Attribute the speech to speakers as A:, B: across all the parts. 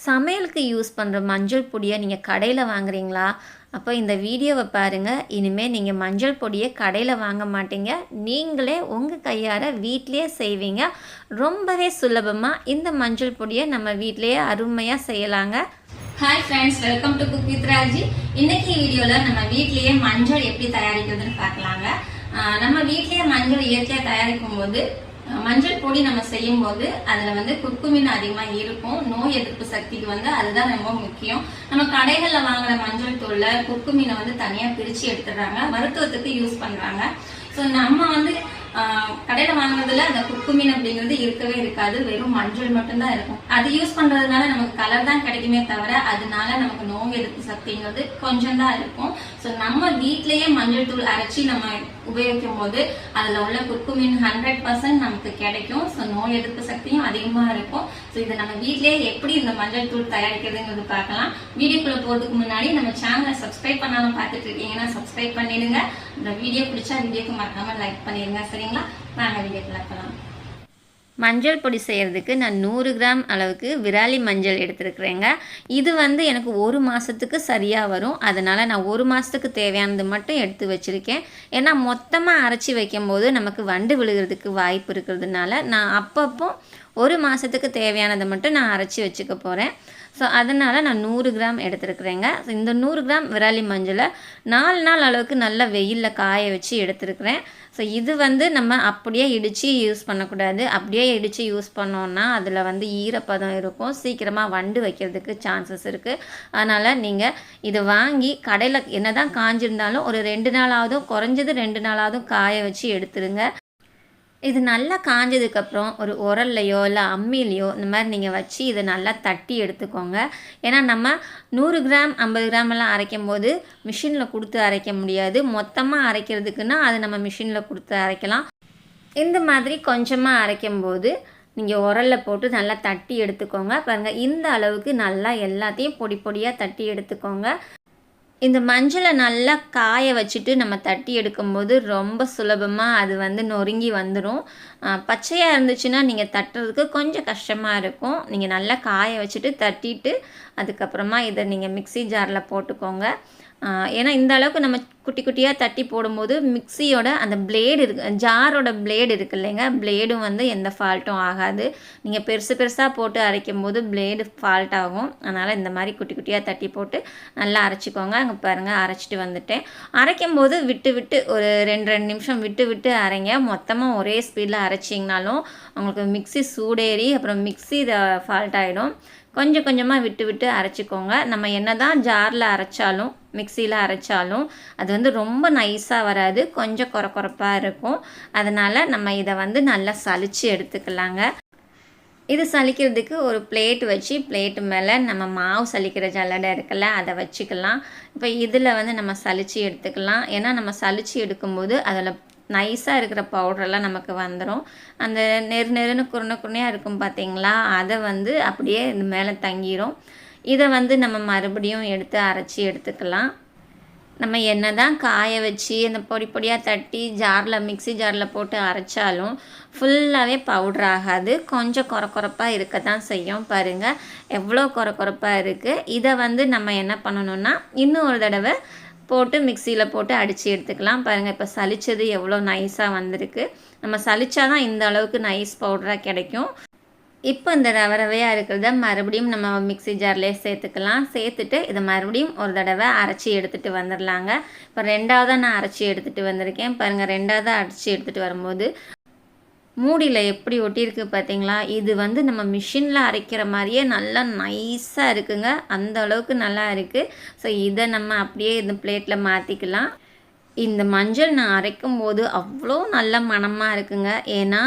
A: சமையலுக்கு யூஸ் பண்ணுற மஞ்சள் பொடியை நீங்கள் கடையில் வாங்குறீங்களா? அப்போ இந்த வீடியோவை பாருங்கள். இனிமேல் நீங்கள் மஞ்சள் பொடியை கடையில் வாங்க மாட்டீங்க. நீங்களே உங்கள் கையார வீட்டிலேயே செய்வீங்க. ரொம்பவே சுலபமாக இந்த மஞ்சள் பொடியை நம்ம வீட்டிலேயே அருமையாக செய்யலாங்க.
B: Hi friends, welcome to cook with Raji. இன்னைக்கு வீடியோவில் நம்ம வீட்லேயே மஞ்சள் எப்படி தயாரிக்கிறதுன்னு பார்க்கலாங்க. நம்ம வீட்லேயே மஞ்சள் இயற்கையாக தயாரிக்கும் போது மஞ்சள் பொடி நம்ம செய்யும் போது அதுல குர்குமின் அதிகமா இருக்கும். நோய் எதிர்ப்பு சக்திக்கு அதுதான் ரொம்ப முக்கியம். நம்ம கடைகள்ல வாங்குற மஞ்சள் தூள்ல குர்குமினை தனியா பிரிச்சு எடுத்துடுறாங்க, மருத்துவத்துக்கு யூஸ் பண்றாங்க. ஸோ நம்ம கடையில வாங்குறதுல அந்த குர்குமின் அப்படிங்கிறது இருக்கவே இருக்காது, வெறும் மஞ்சள் மட்டும்தான் இருக்கும். அது யூஸ் பண்றதுனால நமக்கு கலர் தான் கிடைக்குமே தவிர அதனால நமக்கு நோய் எதிர்ப்பு சக்திங்கிறது கொஞ்சம் தான் இருக்கும். ஸோ நம்ம வீட்லயே மஞ்சள் தூள் அரைச்சி நம்ம உபயோகிக்கும் போது அதுல உள்ள குர்குமின் 100% நமக்கு கிடைக்கும். ஸோ நோய் எதிர்ப்பு சக்தியும் அதிகமா இருக்கும். ஸோ இதை நம்ம வீட்லயே எப்படி இந்த மஞ்சள் தூள் தயாரிக்கிறதுங்கிறது பார்க்கலாம். வீடியோக்குள்ள போறதுக்கு முன்னாடி நம்ம சேனலை சப்ஸ்கிரைப் பண்ணாலும் பார்த்துட்டு இருக்கீங்கன்னா சப்ஸ்கிரைப் பண்ணிடுங்க. இந்த வீடியோ பிடிச்சா வீடியோக்கு மறக்காம லைக் பண்ணிடுங்க. சரிங்களா, நாங்க வீடியோக்குள்ள போகலாம்.
A: மஞ்சள் பொடி செய்கிறதுக்கு நான் 100 கிராம் அளவுக்கு விராலி மஞ்சள் எடுத்துருக்குறேங்க. இது எனக்கு 1 மாதத்துக்கு சரியாக வரும். அதனால் நான் 1 மாதத்துக்கு தேவையானது மட்டும் எடுத்து வச்சுருக்கேன். ஏன்னா மொத்தமாக அரைச்சி வைக்கும்போது நமக்கு வண்டு விழுகிறதுக்கு வாய்ப்பு இருக்கிறதுனால நான் அப்பப்போ 1 மாதத்துக்கு தேவையானதை மட்டும் நான் அரைச்சி வச்சுக்க போகிறேன். ஸோ அதனால் நான் 100 கிராம் எடுத்துருக்குறேங்க. ஸோ இந்த 100 கிராம் விராலி மஞ்சளை 4 நாள் அளவுக்கு நல்லா வெயிலில் காய வச்சு எடுத்துருக்குறேன். ஸோ இது நம்ம அப்படியே இடித்து யூஸ் பண்ணக்கூடாது. அப்படியே இடித்து யூஸ் பண்ணோன்னா அதில் ஈரப்பதம் இருக்கும், சீக்கிரமாக வண்டு வைக்கிறதுக்கு சான்சஸ் இருக்குது. அதனால் நீங்கள் இதை வாங்கி கடையில் என்ன தான் காஞ்சிருந்தாலும் ஒரு 2 நாளாவதும், குறைஞ்சது 2 நாளாவதும் காய வச்சு எடுத்துருங்க. இது நல்லா காஞ்சதுக்கப்புறம் ஒரு உரல்லையோ இல்லை அம்மிலையோ இந்த மாதிரி நீங்கள் வச்சு இதை நல்லா தட்டி எடுத்துக்கோங்க. ஏன்னா நம்ம 100 கிராம் 50 கிராம் எல்லாம் அரைக்கும் போது மிஷினில் கொடுத்து அரைக்க முடியாது. மொத்தமாக அரைக்கிறதுக்குன்னா அது நம்ம மிஷினில் கொடுத்து அரைக்கலாம். இந்த மாதிரி கொஞ்சமாக அரைக்கும்போது நீங்கள் உரலில் போட்டு நல்லா தட்டி எடுத்துக்கோங்க. பாருங்கள், இந்த அளவுக்கு நல்லா எல்லாத்தையும் பொடி பொடியாக தட்டி எடுத்துக்கோங்க. இந்த மஞ்சளை நல்லா காய வச்சுட்டு நம்ம தட்டி எடுக்கும்போது ரொம்ப சுலபமாக அது நொறுங்கி வந்துடும். பச்சையாக இருந்துச்சுன்னா நீங்கள் தட்டுறதுக்கு கொஞ்சம் கஷ்டமாக இருக்கும். நீங்கள் நல்லா காய வச்சுட்டு தட்டிட்டு அதுக்கப்புறமா இதை நீங்கள் மிக்ஸி ஜாரில் போட்டுக்கோங்க. ஏன்னா இந்த அளவுக்கு நம்ம குட்டி குட்டியாக தட்டி போடும்போது மிக்ஸியோட அந்த பிளேடு இருக்கு, ஜாரோட பிளேடு இருக்குது இல்லைங்க, பிளேடும் எந்த ஃபால்ட்டும் ஆகாது. நீங்கள் பெருசு பெருசாக போட்டு அரைக்கும் போது பிளேடு ஃபால்ட் ஆகும். அதனால் இந்த மாதிரி குட்டி குட்டியாக தட்டி போட்டு நல்லா அரைச்சிக்கோங்க. அங்கே பாருங்கள், அரைச்சிட்டு வந்துட்டேன். அரைக்கும் போது விட்டு விட்டு ஒரு 2 நிமிஷம் விட்டு விட்டு அரைங்க. மொத்தமாக ஒரே ஸ்பீடில் அரைச்சிங்கனாலும் உங்களுக்கு மிக்ஸி சூடேறி அப்புறம் மிக்ஸி ஃபால்ட் ஆகிடும். கொஞ்சம் கொஞ்சமாக விட்டு விட்டு அரைச்சிக்கோங்க. நம்ம என்ன தான் ஜாரில் அரைச்சாலும் மிக்சியில் அரைச்சாலும் அது ரொம்ப நைஸாக வராது, கொஞ்சம் கொரப்பாக இருக்கும். அதனால் நம்ம இதை நல்லா சலித்து எடுத்துக்கலாங்க. இது சலிக்கிறதுக்கு ஒரு பிளேட் வச்சு பிளேட்டு மேலே நம்ம மாவு சலிக்கிற ஜல்லடை இருக்குல்ல, அதை வச்சுக்கலாம். இப்போ இதில் நம்ம சலித்து எடுத்துக்கலாம். ஏன்னா நம்ம சலித்து எடுக்கும்போது அதில் நைஸாக இருக்கிற பவுடரெல்லாம் நமக்கு வந்துடும். அந்த நெருன்னு குருணையாக இருக்கும் பார்த்தீங்களா, அதை அப்படியே இது மேலே தங்கிடும். இதை நம்ம மறுபடியும் எடுத்து அரைச்சி எடுத்துக்கலாம். நம்ம என்ன தான் காய வச்சு அந்த பொடி பொடியாக தட்டி ஜாரில் மிக்ஸி ஜாரில் போட்டு அரைச்சாலும் ஃபுல்லாகவே பவுடர் ஆகாது, கொஞ்சம் கொரப்பாக இருக்க தான் செய்யும். பாருங்கள் எவ்வளோ கொரப்பாக இருக்குது. இதை நம்ம என்ன பண்ணணுன்னா இன்னும் ஒரு தடவை போட்டு மிக்சியில் போட்டு அடித்து எடுத்துக்கலாம். பாருங்கள், இப்போ சலிச்சது எவ்வளோ நைஸாக வந்திருக்கு. நம்ம சலிச்சா தான் இந்த அளவுக்கு நைஸ் பவுடராக கிடைக்கும். இப்போ இந்த ரவையாக இருக்கிறத மறுபடியும் நம்ம மிக்ஸி ஜார்லேயே சேர்த்துக்கலாம். சேர்த்துட்டு இதை மறுபடியும் ஒரு தடவை அரைச்சி எடுத்துகிட்டு வந்துடலாங்க. இப்போ 2ஆவதாக நான் அரைச்சி எடுத்துகிட்டு வந்திருக்கேன். பாருங்கள், 2ஆவதாக அரைச்சி எடுத்துகிட்டு வரும்போது மூடியில் எப்படி ஒட்டியிருக்கு பார்த்தீங்களா. இது நம்ம மிஷினில் அரைக்கிற மாதிரியே நல்லா நைஸாக இருக்குங்க. அந்த அளவுக்கு நல்லா இருக்குது. ஸோ இதை நம்ம அப்படியே இந்த பிளேட்டில் மாற்றிக்கலாம். இந்த மஞ்சள் நான் அரைக்கும் போது அவ்வளோ நல்ல மணமாக இருக்குங்க. ஏன்னா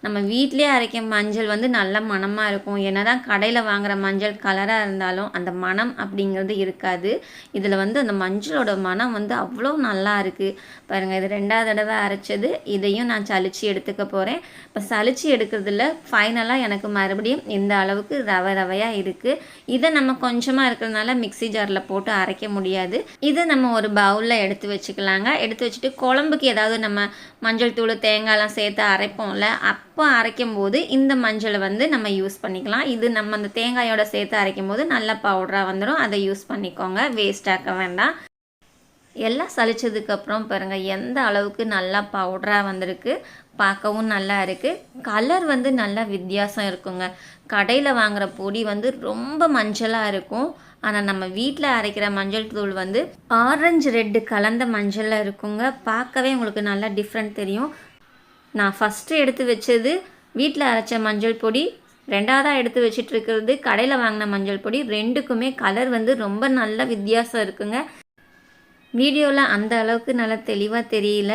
A: நம்ம வீட்டிலே அரைக்க மஞ்சள் நல்ல மணமாக இருக்கும். ஏன்னா தான் கடையில் வாங்குகிற மஞ்சள் கலராக இருந்தாலும் அந்த மணம் அப்படிங்கிறது இருக்காது. இதில் அந்த மஞ்சளோட மணம் அவ்வளோ நல்லா இருக்குது. பாருங்கள், இது 2ஆவது தடவை அரைச்சது. இதையும் நான் சலித்து எடுத்துக்க போகிறேன். இப்போ சலித்து எடுக்கிறதுல ஃபைனலாக எனக்கு மறுபடியும் இந்த அளவுக்கு ரவையாக இருக்குது. இதை நம்ம கொஞ்சமாக இருக்கிறதுனால மிக்ஸி ஜாரில் போட்டு அரைக்க முடியாது. இதை நம்ம ஒரு பவுலில் எடுத்து வச்சுக்கலாங்க. எடுத்து வச்சுட்டு குழம்புக்கு ஏதாவது நம்ம மஞ்சள் தூள் தேங்காயெலாம் சேர்த்து அரைப்போம்ல, அப்போ அரைக்கும் போது இந்த மஞ்சளை வந்து நம்ம யூஸ் பண்ணிக்கலாம். இது நம்ம அந்த தேங்காயோட சேர்த்து அரைக்கும் போது நல்ல பவுடராக வந்துடும். அதை யூஸ் பண்ணிக்கோங்க, வேஸ்ட் ஆக்க வேண்டாம். எல்லாம் சலிச்சதுக்கப்புறம் பாருங்கள் எந்த அளவுக்கு நல்லா பவுடராக வந்திருக்கு, பார்க்கவும் நல்லா இருக்குது. கலர் வந்து நல்லா வித்தியாசம் இருக்குங்க. கடையில் வாங்குகிற பொடி வந்து ரொம்ப மஞ்சளாக இருக்கும். ஆனால் நம்ம வீட்டில் அரைக்கிற மஞ்சள் தூள் வந்து ஆரஞ்சு ரெட்டு கலந்த மஞ்சளில் இருக்குங்க. பார்க்கவே உங்களுக்கு நல்லா டிஃப்ரெண்ட் தெரியும். நான் ஃபஸ்ட்டு எடுத்து வச்சது வீட்டில் அரைச்ச மஞ்சள் பொடி, ரெண்டாவதாக எடுத்து வச்சிட்ருக்கிறது கடையில் வாங்கின மஞ்சள் பொடி. ரெண்டுக்குமே கலர் வந்து ரொம்ப நல்ல வித்தியாசம் இருக்குங்க. வீடியோவில் அந்த அளவுக்கு நல்லா தெளிவாக தெரியல,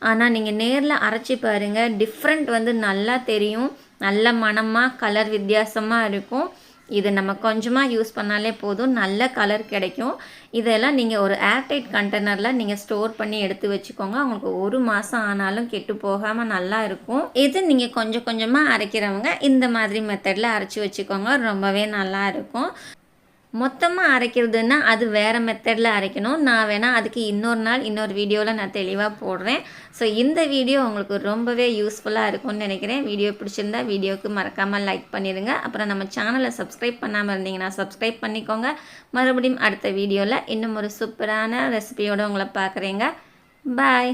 A: ஆனால் நீங்கள் நேரில் அரைச்சி பாருங்கள், டிஃப்ரெண்ட் வந்து நல்லா தெரியும். நல்ல மணமாக கலர் வித்தியாசமாக இருக்கும். இது நம்ம கொஞ்சமாக யூஸ் பண்ணாலே போதும், நல்ல கலர் கிடைக்கும். இதெல்லாம் நீங்கள் ஒரு ஏர்டைட் கண்டெய்னரில் நீங்கள் ஸ்டோர் பண்ணி எடுத்து வச்சுக்கோங்க. உங்களுக்கு 1 மாதம் ஆனாலும் கெட்டு போகாமல் நல்லா இருக்கும். இது நீங்கள் கொஞ்சம் கொஞ்சமாக அரைக்கிறவங்க இந்த மாதிரி மெத்தடில் அரைச்சி வச்சுக்கோங்க, ரொம்பவே நல்லா இருக்கும். மொத்தமாக அரைக்கிறதுன்னா அது வேறு மெத்தடில் அரைக்கணும். நான் வேணால் அதுக்கு இன்னொரு நாள் இன்னொரு வீடியோவில் நான் தெளிவாக போடுறேன். ஸோ இந்த வீடியோ உங்களுக்கு ரொம்பவே யூஸ்ஃபுல்லாக இருக்கும்னு நினைக்கிறேன். வீடியோ பிடிச்சிருந்தா வீடியோவுக்கு மறக்காமல் லைக் பண்ணிடுங்க. அப்புறம் நம்ம சேனலை சப்ஸ்கிரைப் பண்ணாமல் இருந்தீங்கன்னா சப்ஸ்கிரைப் பண்ணிக்கோங்க. மறுபடியும் அடுத்த வீடியோவில் இன்னும் ஒரு சூப்பரான ரெசிபியோடு உங்களை பார்க்குறேங்க. பாய்.